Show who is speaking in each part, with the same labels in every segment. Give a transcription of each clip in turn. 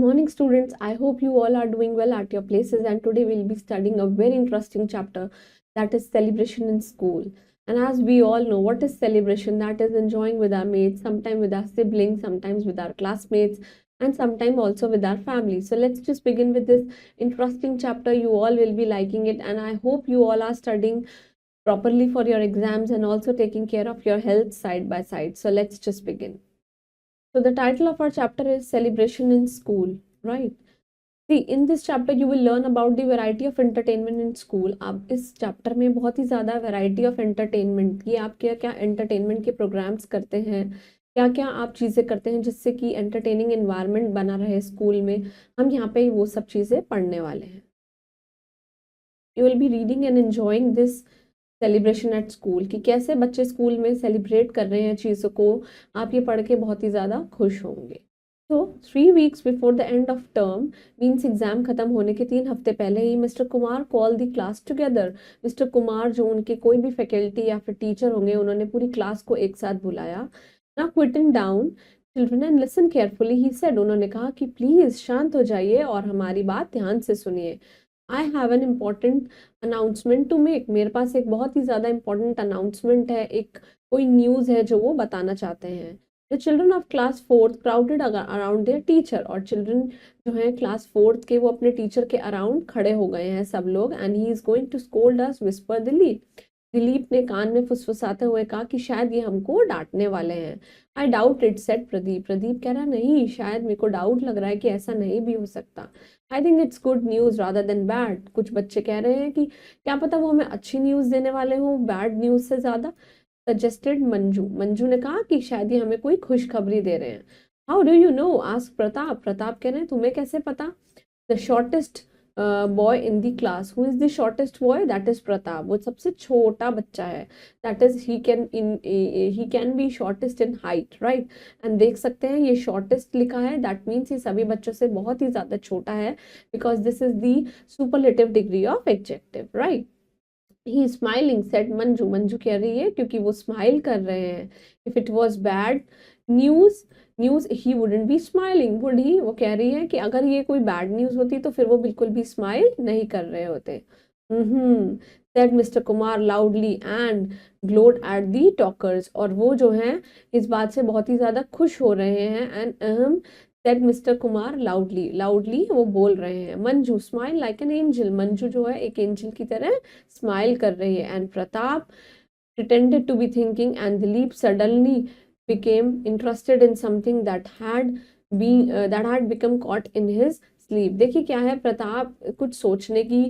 Speaker 1: morning, students. I hope you all are doing well at your places. And today we'll be studying a very interesting chapter, that is celebration in school. And as we all know, what is celebration? That is enjoying with our mates, sometimes with our siblings, sometimes with our classmates, and sometimes also with our family. So let's just begin with this interesting chapter. You all will be liking it, and I hope you all are studying properly for your exams and also taking care of your health side by side. So let's just begin. So the title of our chapter is Celebration in School, right? See, in this chapter you will learn about the variety of entertainment in school. आप इस chapter में बहुत ही ज़्यादा variety of entertainment की, आप क्या क्या entertainment के प्रोग्राम्स करते हैं, क्या क्या आप चीज़ें करते हैं जिससे कि एंटरटेनिंग एनवायरनमेंट बना रहे स्कूल में, हम यहाँ पे वो सब चीज़ें पढ़ने वाले हैं. You will be reading and enjoying this celebration at school, कि कैसे बच्चे स्कूल में सेलिब्रेट कर रहे हैं चीज़ों को, आप ये पढ़ के बहुत ही ज़्यादा खुश होंगे. तो 3 weeks before the end of term, means exam खत्म होने के 3 हफ्ते पहले ही, mister Kumar call the class together. Mister Kumar जो उनके कोई भी फैकल्टी या फिर टीचर होंगे, उन्होंने पूरी क्लास को एक साथ बुलाया. Now Quinton down children and listen carefully, he said, उन्होंने कहा कि प्लीज शांत हो जाइए और हमारी बात ध्यान से सुनिए. I have an important announcement to make, मेरे पास एक बहुत ही ज़्यादा इंपॉर्टेंट अनाउंसमेंट है, एक कोई न्यूज़ है जो वो बताना चाहते हैं. The children of class 4th crowded around there teacher, और चिल्ड्रन जो है क्लास 4th के वो अपने टीचर के अराउंड खड़े हो गए हैं सब लोग. And he is going to scold us, whisper Dilip. Dilip ने कान में फुसफुसाते हुए कहा कि शायद ये हमको डांटने वाले हैं. I doubt it, said Pradeep. Pradeep कह रहा नहीं, शायद मेरे को डाउट लग रहा है कि ऐसा नहीं भी हो सकता. I think it's good news rather than bad. कुछ बच्चे कह रहे हैं कि क्या पता वो हमें अच्छी न्यूज़ देने वाले हों बैड न्यूज़ से ज़्यादा. सजेस्टेड मंजू. मंजू ने कहा कि शायद ये हमें कोई खुशखबरी दे रहे हैं. How do you know, ask Pratap. Pratap कह रहे हैं तुम्हें कैसे पता. The shortest boy in the class. Who is the shortest boy? That is Pratap. वो सबसे छोटा बच्चा है. That is he can be shortest in height, right. And देख सकते हैं ये शॉर्टेस्ट लिखा है, दैट मीन्स ये सभी बच्चों से बहुत ही ज्यादा छोटा है, because this is the superlative degree of adjective, right. He smiling, said Manju. Manju कह रही है क्योंकि वो स्माइल कर रहे हैं. If it was bad news he wouldn't be smiling, would he. वो कह रही है कि अगर ये कोई बैड न्यूज होती तो फिर वो बिल्कुल भी स्माइल नहीं कर रहे होते. Said mister Kumar loudly and glowed at the talkers. और वो जो हैं इस बात से बहुत ही ज्यादा खुश हो रहे हैं. And said mister Kumar loudly वो बोल रहे हैं. Manju smile like an angel. Manju जो है एक एंजल की तरह स्माइल कर रही है. And Pratap pretended to be thinking, and Dilip suddenly became interested in something that had become caught in his sleeve. देखिए क्या है, प्रताप कुछ सोचने की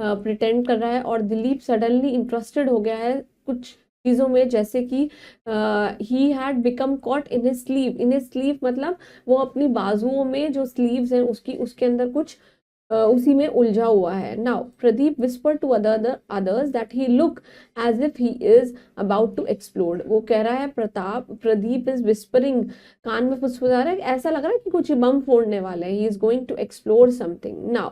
Speaker 1: प्रिटेंड कर रहा है और दिलीप सडनली इंटरेस्टेड हो गया है कुछ चीज़ों में, जैसे कि he had become caught in his sleeve. In his sleeve मतलब वो अपनी बाजुओं में जो स्लीव्स हैं उसके अंदर कुछ उसी में उलझा हुआ है. Now Pradeep whisper to others that he look as if he is about to explode. वो कह रहा है प्रदीप इज विस्परिंग, कान में फुसफुसा रहा है, ऐसा लग रहा है कि कुछ बम फोड़ने वाले हैं. He is going to explore something. Now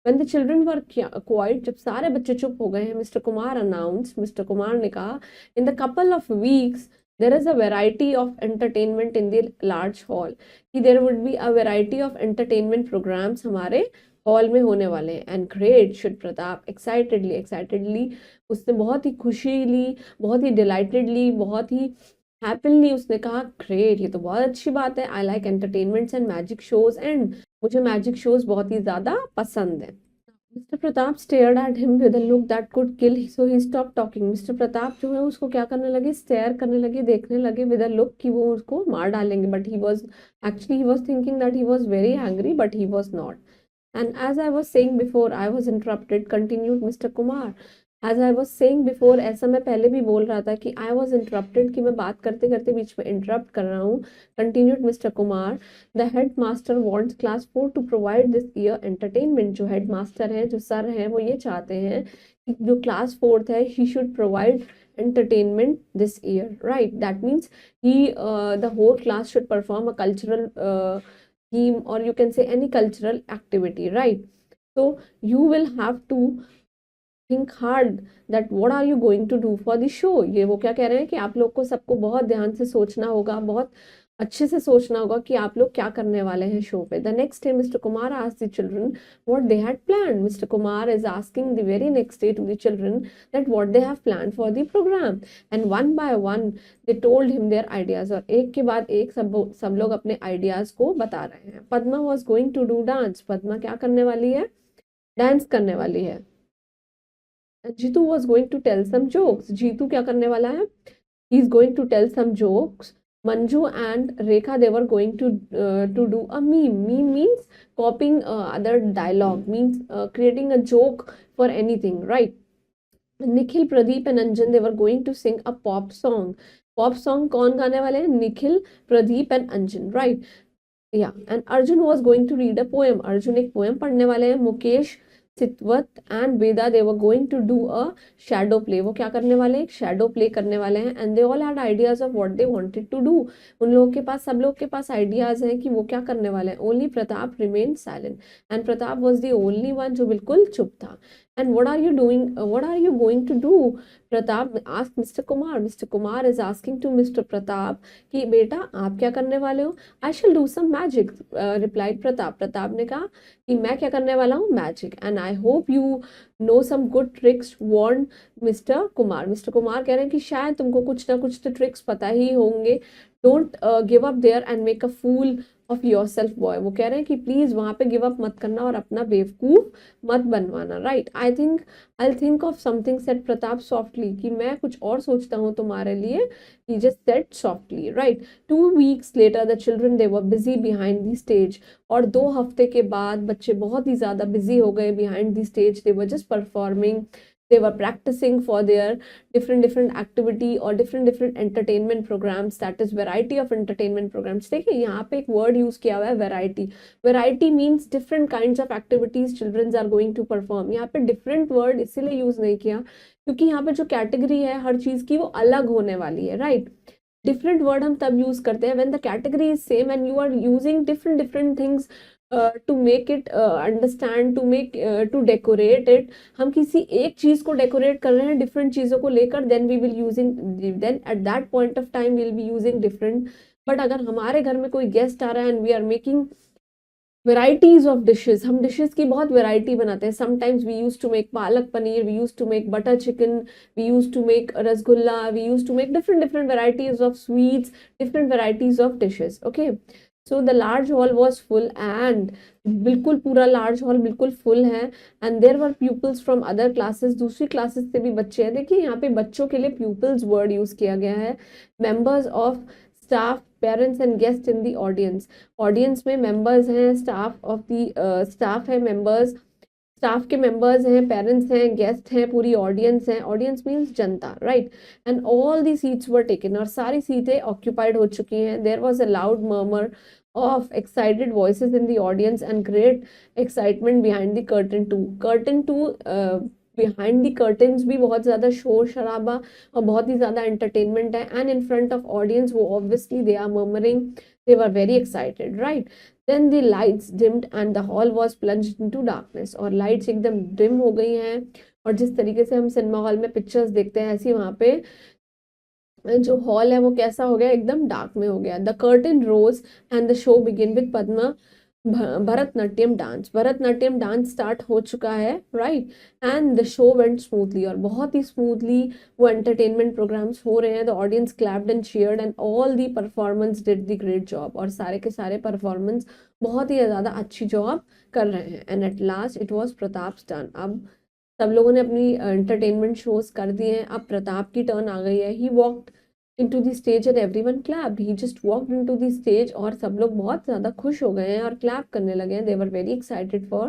Speaker 1: when the children were quiet, जब सारे बच्चे चुप हो गए हैं, mister Kumar announced, mister Kumar ने कहा, in the couple of weeks there is a variety of entertainment in the large hall, कि there would be a variety of entertainment programs हमारे हॉल में होने वाले हैं. And great, should Pratap excitedly उसने बहुत ही खुशी ली, बहुत ही डिलाइटेडली, बहुत ही हैप्पीली उसने कहा ग्रेट, ये तो बहुत अच्छी बात है. I like entertainments and magic shows, and मुझे मैजिक शोज बहुत ही ज्यादा पसंद है. Mister Pratap stared at him with a look that could kill, so he stop talking. Mister Pratap जो है उसको क्या करने लगे, स्टेयर करने लगे, देखने लगे विद अ लुक कि वो उसको मार डालेंगे. But he was thinking that he was very angry, but he was not. And as I was saying before, I was interrupted, continued Mr. Kumar. As I was saying before, ऐसा मैं पहले भी बोल रहा था कि I was interrupted, कि मैं बात करते करते बीच में interrupt कर रहा हूँ. Continued Mr. Kumar. The headmaster wants class 4 to provide this year entertainment. जो headmaster है, जो सर हैं, वो ये चाहते हैं कि जो class 4th है, he should provide entertainment this year, right? That means the whole class should perform a cultural theme, or you can say any cultural activity, right? So you will have to think hard that what are you going to do for the show. ये वो क्या कह रहे हैं कि आप लोग को सबको बहुत ध्यान से सोचना होगा, बहुत अच्छे से सोचना होगा कि आप लोग क्या करने वाले हैं शो पे। The next day mister Kumar asked the children what they had planned. Mister Kumar is asking the very next day to the children that what they have planned for the program, and one by one they told him their ideas. और एक के बाद एक सब लोग अपने ideas को बता रहे हैं। Padma was going to do dance. Padma क्या करने वाली है? डांस करने वाली है। Jeetu was going to tell some jokes. Jeetu क्या करने वाला है? he is going to tell some jokes. Manju and Rekha, they were going to do a meme. Meme means copying other dialogue, means creating a joke for anything, right? Nikhil, Pradeep and Anjan, they were going to sing a pop song. Pop song कौन गाने वाले हैं? Nikhil, Pradeep and Anjan, right? Yeah, and Arjun was going to read a poem. Arjun एक poem पढ़ने वाले हैं. Mukesh, Chitvat and Veda, they were going to do a shadow play. वो क्या करने वाले हैं? एक शैडो प्ले करने वाले हैं। And they all had ideas of what they wanted to do. उन लोगों के पास, सब लोग के पास आइडियाज हैं कि वो क्या करने वाले हैं। Only Pratap remain silent, and Pratap was the only one जो बिल्कुल चुप था। And what are you doing, what are you going to do? Pratap ask mister Kumar. Mister Kumar is asking to mister Pratap कि बेटा आप क्या करने वाले हो? I shall do some magic, replied Pratap. Pratap ने कहा कि मैं क्या करने वाला हूँ? Magic. And I hope you know some good tricks, warn mister Kumar. Mister Kumar कह रहे हैं कि शायद तुमको कुछ ना कुछ तो ट्रिक्स पता ही होंगे। Don't give up there and make a fool of yourself boy. वो कह रहे हैं कि प्लीज वहां पे गिव अप मत करना और अपना बेवकूफ मत बनवाना, right? I think of something, said Pratap softly, कि मैं कुछ और सोचता हूँ तुम्हारे लिए। He just said softly, right? 2 weeks later the children they were busy behind the stage। और 2 हफ्ते के बाद बच्चे बहुत ही ज़्यादा बिजी हो गए behind the stage। they were just performing, they were practicing for their different activity or different entertainment programs, that is variety of entertainment programs। देखिए यहाँ पे एक word use किया हुआ है variety। variety means different kinds of activities children are going to perform। यहाँ पे different word इसीलिए use नहीं किया क्योंकि यहाँ पे जो कैटेगरी है हर चीज की वो अलग होने वाली है, राइट? डिफरेंट वर्ड हम तब यूज करते हैं when the category is same and you are using different things to make it understand, to decorate it. हम किसी एक चीज को डेकोरेट कर रहे हैं डिफरेंट चीजों को लेकर, then we will using, then at that point of time will be using different. But अगर हमारे घर में कोई गेस्ट आ रहा है and we are making varieties of dishes, हम डिशेज की बहुत वेराइटी बनाते हैं। Sometimes we use to make palak paneer, we use to make butter chicken, we use to make rasgulla, we use to make different varieties of sweets, different varieties of dishes. Okay, so the large hall was full, and बिल्कुल पूरा large hall बिल्कुल full है। And there were peoples from other classes, दूसरी classes से भी बच्चे हैं। देखिए यहाँ पे बच्चों के लिए पीपल्स वर्ड यूज किया गया है। Members of staff, parents and guest in the audience. Audience में मेंबर्स हैं, स्टाफ ऑफ द स्टाफ है, मेंबर्स स्टाफ के मेंबर्स हैं, पेरेंट्स हैं, गेस्ट हैं, पूरी ऑडियंस है। ऑडियंस मीन्स जनता, right? And all the seats were taken, और सारी सीटें ऑक्यूपाइड हो चुकी हैं। There was a loud murmur of excited voices in the audience and great excitement behind the curtain too। curtain too behind the curtains भी बहुत ज़्यादा शोर शराबा और बहुत ही ज़्यादा entertainment है। and in front of audience वो obviously they are murmuring, they were very excited, right? then the lights dimmed and the hall was plunged into darkness। और lights एकदम dim हो गई हैं, और जिस तरीके से हम सिनेमा हॉल में पिक्चर्स देखते हैं ऐसी वहाँ पे जो हॉल है वो कैसा हो गया? एकदम डार्क में हो गया। The curtain rose and the show begin with Padma Bharatanatyam dance. Bharatanatyam dance start हो चुका है, right? And the show went smoothly, और बहुत ही स्मूथली वो एंटरटेनमेंट प्रोग्राम्स हो रहे हैं। The audience clapped and cheered and all the performance did the great job. और सारे के सारे परफॉर्मेंस बहुत ही ज़्यादा अच्छी जॉब कर रहे हैं। And at last it was Pratap's turn. अब सब लोगों ने अपनी एंटरटेनमेंट शोज कर दिए हैं, अब प्रताप की टर्न आ गई है। ही walked into the stage and everyone clapped। he just walked into the stage और सब लोग बहुत ज़्यादा खुश हो गए हैं और क्लैप करने लगे हैं। they were very excited for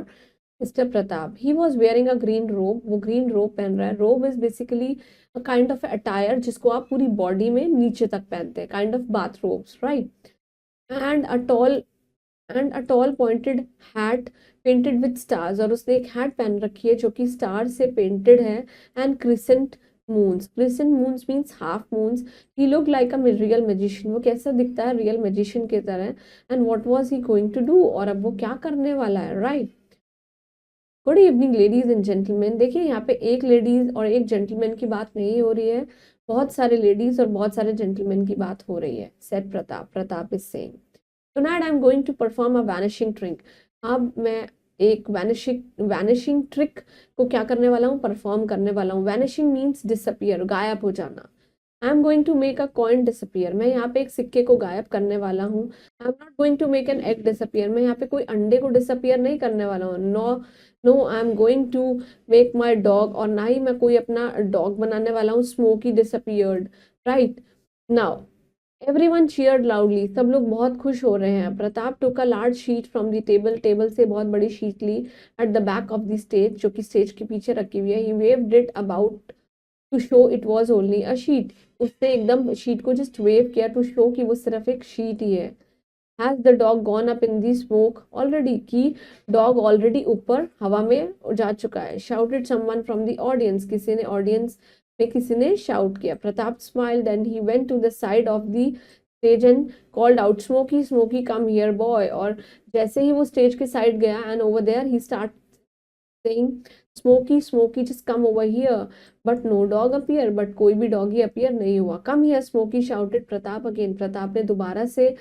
Speaker 1: Mr. Pratap। he was wearing a green robe। वो green robe पहन रहा है। robe is basically a kind of attire जिसको आप पूरी बॉडी में नीचे तक पहनते हैं, kind of bathrobes, right? and a tall pointed hat painted with stars। और उसने एक हैट पहन रखी है जो कि स्टार से पेंटेड है। and crescent moons means half moons। he looked like a real magician। वो कैसा दिखता है? रियल मैजिशियन की तरह। and what was he going to do? और अब वो क्या करने वाला है, right? Good evening ladies and gentleman. देखिए यहाँ पे एक लेडीज और एक जेंटलमैन की बात नहीं हो रही है, बहुत सारे लेडीज और बहुत सारे जेंटलमैन की बात हो रही है, said Pratap. Pratap is saying, tonight I am going to perform a vanishing trick. अब मैं एक वैनिशिंग ट्रिक को क्या करने वाला हूँ, परफॉर्म करने वाला हूँ। वैनिशिंग मीन्स डिसअपियर, गायब हो जाना। I am going to make a coin disappear, मैं यहाँ पे एक सिक्के को गायब करने वाला हूँ। I am not going to make an egg disappear, मैं यहाँ पे कोई अंडे को डिसअपियर नहीं करने वाला हूँ। No no, I am going to make my dog, और ना ही मैं कोई अपना डॉग बनाने वाला हूँ Smokey disappeared. Right now everyone cheered loudly, सब लोग बहुत खुश हो रहे हैं। Pratap took a large sheet from the table, table से बहुत बड़ी शीट ली at the back of the stage, जो कि स्टेज के पीछे रखी हुई है। he waved it about to show it was only a sheet, उसने एकदम शीट को जस्ट वेव किया टू शो कि वो सिर्फ एक शीट ही है। Has the dog gone up in the smoke already, कि डॉग ऑलरेडी ऊपर हवा में जा चुका है। shouted someone from the audience, किसी ने ऑडियंस में किसी ने शाउट किया। Pratap smiled and he went to the side of the stage and called out, Smokey, Smokey, come here boy। और जैसे ही वो स्टेज के साइड गया, and over there he started saying, Smokey, Smokey, just come over here। But no dog appear, but कोई भी doggy appear नहीं हुआ। Come here, Smokey, shouted Pratap again, Pratap ने दोबारा से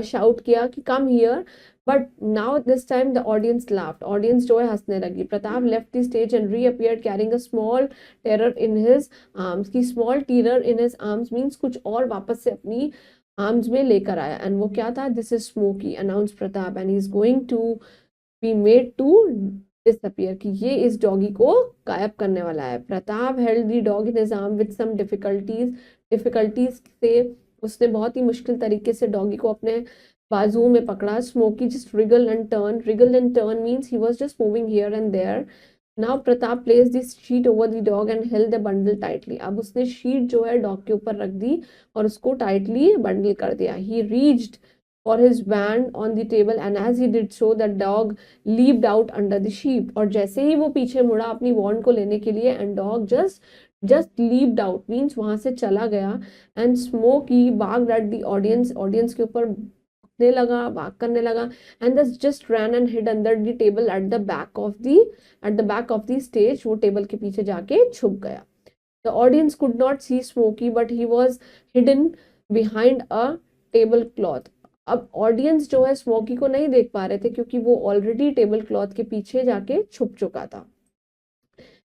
Speaker 1: शाउट किया कि come here. But now this time the audience laughed, audience जो है हंसने लगी। Pratap left the stage and reappeared carrying a small terrier in his arms, की small terrier in his arms means कुछ और वापस से अपनी आर्म्स में लेकर आया। एंड वो क्या था, this is Smokey, announce Pratap, and he is going to be made to disappear, कि ये इस डॉगी को गायब करने वाला है। Pratap held the dog in his arm with some difficulties से उसने बहुत ही मुश्किल तरीके से डॉगी को अपने बाजुओं में पकड़ा। Smokey just wriggle and turn means he was just moving here and there. Now Pratap place this sheet over the dog and held the bundle tightly, अब उसने शीट जो है डॉग के ऊपर रख दी और उसको टाइटली बंडल कर दिया। ही reached for his wand on the table and as he did so the dog leaped out under the sheet, और जैसे ही वो पीछे मुड़ा अपनी वॉन्ड को लेने के लिए, and dog just leaped out means वहां से चला गया। and Smokey barked at the audience के ऊपर भौंकने लगा, बाग करने लगा। and this just ran and hid under the table at the back of the stage, वो टेबल के पीछे जाके छुप गया। the audience could not see Smokey but he was hidden behind a tablecloth, अब ऑडियंस जो है स्मोकी को नहीं देख पा रहे थे क्योंकि वो ऑलरेडी टेबल क्लॉथ के पीछे जाके छुप चुका था।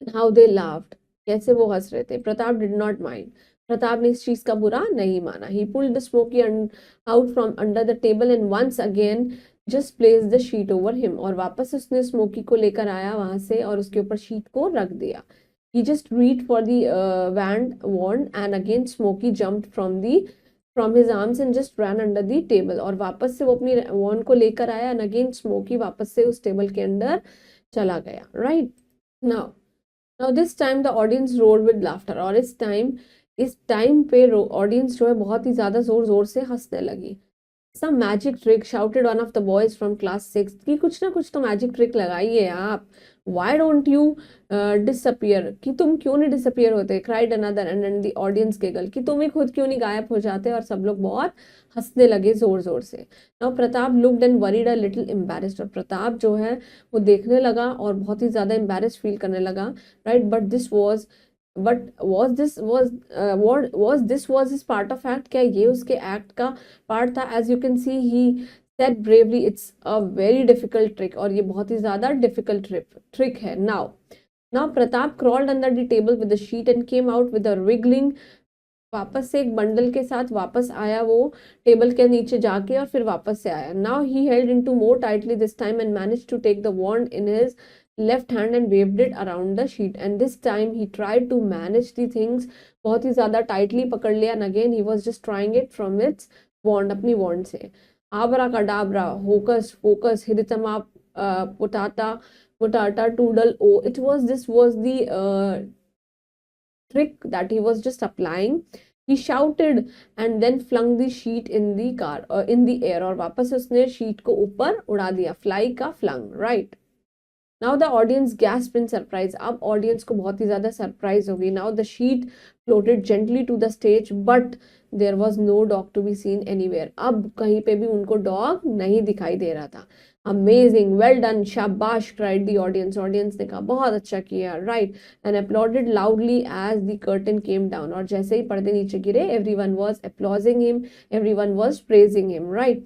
Speaker 1: हाउ दे लाफ्ड, कैसे वो हंस रहे थे। Pratap did not mind, Pratap ने इस चीज का बुरा नहीं माना। He pulled the Smokey out from under the table and once again just place the sheet over him, और वापस उसने स्मोकी को लेकर आया वहां से और उसके ऊपर शीट को रख दिया। He just reach for the wand and again Smokey jumped from his arms and just ran under the table, और वापस से वो अपनी वॉन्ड को लेकर आया and again Smokey वापस से उस टेबल के अंदर चला गया। Right now this time the audience road with laughter, और इस टाइम पे ऑडियंस जो है बहुत ही ज्यादा जोर जोर से हंसने लगी। Some magic trick, shouted one of the boys from class 6, कि कुछ ना कुछ तो मैजिक ट्रिक लगाइए आप। Why don't you disappear, कि तुम क्यों नहीं डिसअपियर होते। cried another and the audience giggled, कि तुम ही खुद क्यों नहीं गायब हो जाते, और सब लोग बहुत हंसने लगे जोर जोर से। Now Pratap looked and worried a little embarrassed, और प्रताप जो है वो देखने लगा और बहुत ही ज्यादा embarrassed फील करने लगा। right but this was his part of act, क्या ये उसके एक्ट का पार्ट था। as you can see he said bravely, it's a very difficult trick, और ये बहुत ही ज्यादा डिफिकल्ट ट्रिक है। now Pratap crawled under the table with the sheet and came out with a wriggling, वापस से एक बंडल के साथ वापस आया वो टेबल के नीचे जाके, और फिर वापस से आया। now he held into more tightly this time and managed to take the wand in his left hand and waved it around the sheet, and this time he tried to manage the things, बहुत ही ज्यादा tightly पकड़ लिया। and again he was just trying it from its wand, अपनी wand से। abracadabra, hocus pocus, hiritama potata toodle o, this was the trick that he was just applying। he shouted and then flung the sheet in the air, और वापस उसने sheet को ऊपर उड़ा दिया, fly का flung. Right now the audience gasped in surprise, अब audience को बहुत ही ज्यादा सरप्राइज होगी। Now the sheet floated gently to the stage, but there was no dog to be seen anywhere. अब कहीं पे भी उनको dog नहीं दिखाई दे रहा था. Amazing, well done, शाबाश, cried the audience. Audience ने कहा बहुत अच्छा किया, right, and applauded loudly as the curtain came down. और जैसे ही पर्दे नीचे गिरे, everyone was applauding him, everyone was praising him, right.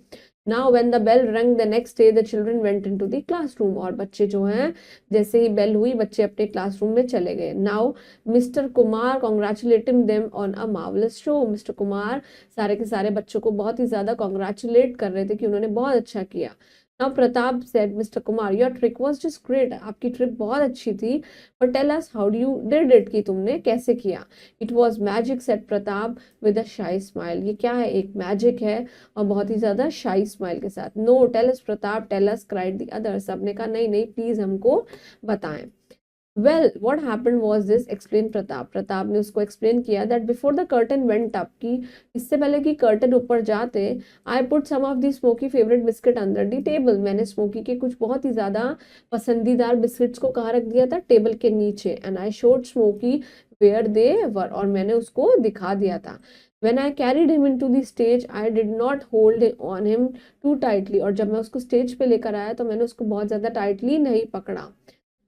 Speaker 1: Now when the bell rang the next day, the children went into the classroom. और बच्चे जो हैं, जैसे ही बेल हुई, बच्चे अपने क्लासरूम में चले गए. Now Mr. Kumar congratulating them on a marvelous show. Mr. Kumar सारे के सारे बच्चों को बहुत ही ज्यादा congratulate कर रहे थे कि उन्होंने बहुत अच्छा किया. Now Pratap said, Mr. Kumar, your trick was just great. आपकी ट्रिक बहुत अच्छी थी. But tell us how you did it, कि तुमने कैसे किया. It was magic, said Pratap with a shy smile. ये क्या है? एक मैजिक है और बहुत ही ज्यादा शाई स्माइल के साथ. No, tell us Pratap, tell us, cried the others. सबने कहा नहीं नहीं, प्लीज हमको बताएं. Well, what happened was this, explained Pratap. Pratap ने उसको explain किया that before the curtain went up, कि इससे पहले कि curtain ऊपर जाते, I put some of the Smokey favorite biscuit under the table. मैंने Smokey के कुछ बहुत ही ज़्यादा पसंदीदार बिस्किट्स को कहाँ रख दिया था? टेबल के नीचे. And I showed Smokey where they were. और मैंने उसको दिखा दिया था. When I carried him into the stage, I did not hold on him too tightly. और जब मैं उसको स्टेज पे लेकर आया तो मैंने उसको बहुत ज़्यादा टाइटली नहीं पकड़ा.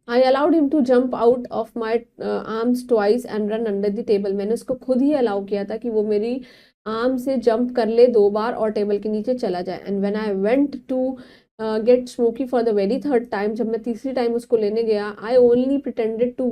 Speaker 1: I allowed him to jump out of my arms twice and run under the table. मैंने उसको खुद ही अलाउ किया था कि वो मेरी आर्म से जंप कर ले 2 बार और टेबल के नीचे चला जाए. And when I went to get Smokey for the very third time, जब मैं तीसरी टाइम उसको लेने गया, I only pretended to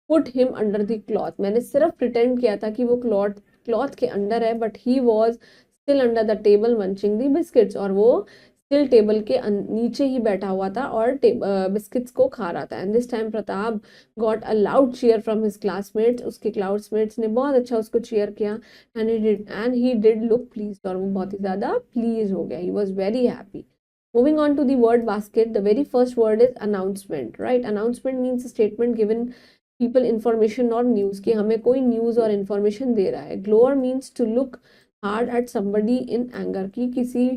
Speaker 1: put him under the cloth. मैंने सिर्फ pretend किया था कि वो क्लॉथ के अंदर है, but he was still under the table munching the biscuits. और वो स्टिल टेबल के नीचे ही बैठा हुआ था और बिस्किट्स को खा रहा था. And this time Pratap got a loud cheer from his classmates. उसके क्लासमेट्स ने बहुत अच्छा उसको चीयर किया. And he did look pleased. और वो बहुत ही ज्यादा प्लीज हो गया. He was very happy. Moving on to the word basket, the very first word is announcement, right? Announcement means a statement given people information or news, कि हमें कोई news और information दे रहा है. Glower means to look hard at somebody in anger, कि किसी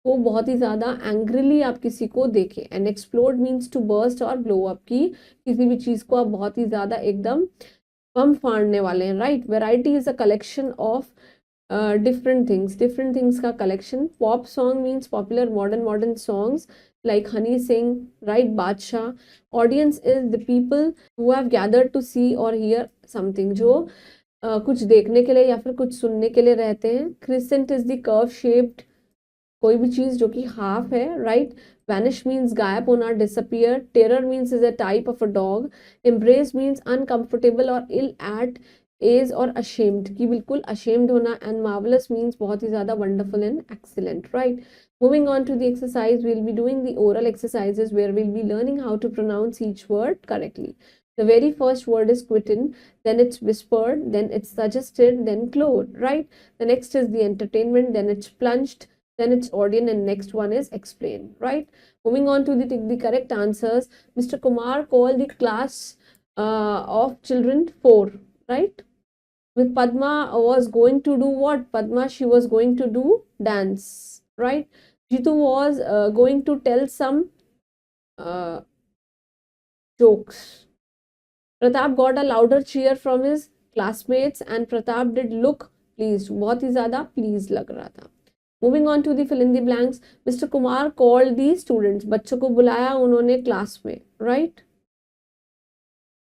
Speaker 1: को बहुत ही ज्यादा एंग्रीली आप किसी को देखें. And explode means to burst और ब्लो अप, की किसी भी चीज को आप बहुत ही ज्यादा एकदम बम फाड़ने वाले हैं, right. Variety is a collection of different things का collection. Pop song means popular modern songs like Honey Singh, right, Badshah. Audience is the people who have gathered to see or hear something, जो कुछ देखने के लिए या फिर कुछ सुनने के लिए रहते हैं. Crescent is the curve shaped, कोई भी चीज जो कि हाफ है, राइट. वैनिश मीन्स गायब होना, disappear. Terror means is a type of a dog. Embrace means uncomfortable और इल एट एज और अशेम्ड, की बिल्कुल अशेम्ड होना. एंड मार्वलस मीन्स बहुत ही ज्यादा wonderful and excellent, right. Moving on to the exercise, we'll be doing the oral exercises where we'll be learning how to pronounce each word correctly. The very first word is quitting, then it's whispered, then it's suggested, then glowed, right. The next is the entertainment, then it's plunged, then it's audience, and next one is explain, right. Moving on to the correct answers. Mr. Kumar called the class of children 4, right. With Padma was going to do what? Padma, she was going to do dance, right. Jitu was going to tell some jokes. Pratap got a louder cheer from his classmates and Pratap did look pleased. बहुत ही ज्यादा pleased लग रहा था. Moving on to the fill in the blanks. Mr. Kumar called the students. बच्चों को बुलाया उन्होंने क्लास में, right.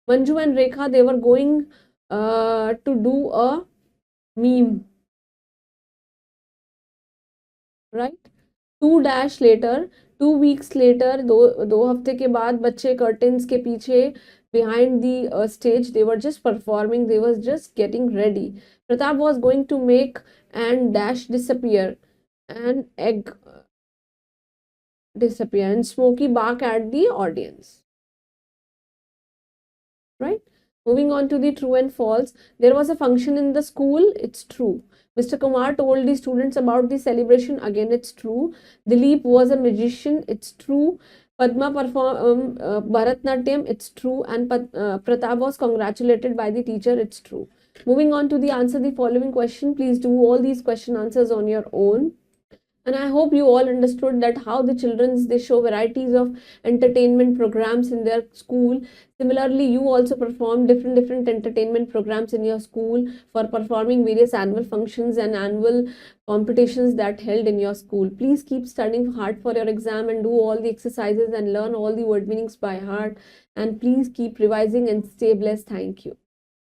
Speaker 1: Manju and Rekha, they were going to do a meme, right. 2 later, 2 weeks later, दो हफ्ते के बाद बच्चे curtains के पीछे behind the stage, they were just performing, they were just getting ready. Pratap was going to make and dash disappear, and egg disappear, and Smokey bark at the audience, right. Moving on to the true and false. There was a function in the school, it's true. Mr. Kumar told the students about the celebration, again it's true. Dilip was a magician, it's true. Padma performed Bharatnatyam, it's true. And Pratap was congratulated by the teacher, it's true. Moving on to the answer the following question. Please do all these question answers on your own. And I hope you all understood that how the children's they show varieties of entertainment programs in their school. Similarly, you also perform different entertainment programs in your school for performing various annual functions and annual competitions that held in your school. Please keep studying hard for your exam and do all the exercises and learn all the word meanings by heart. And please keep revising and stay blessed. Thank you.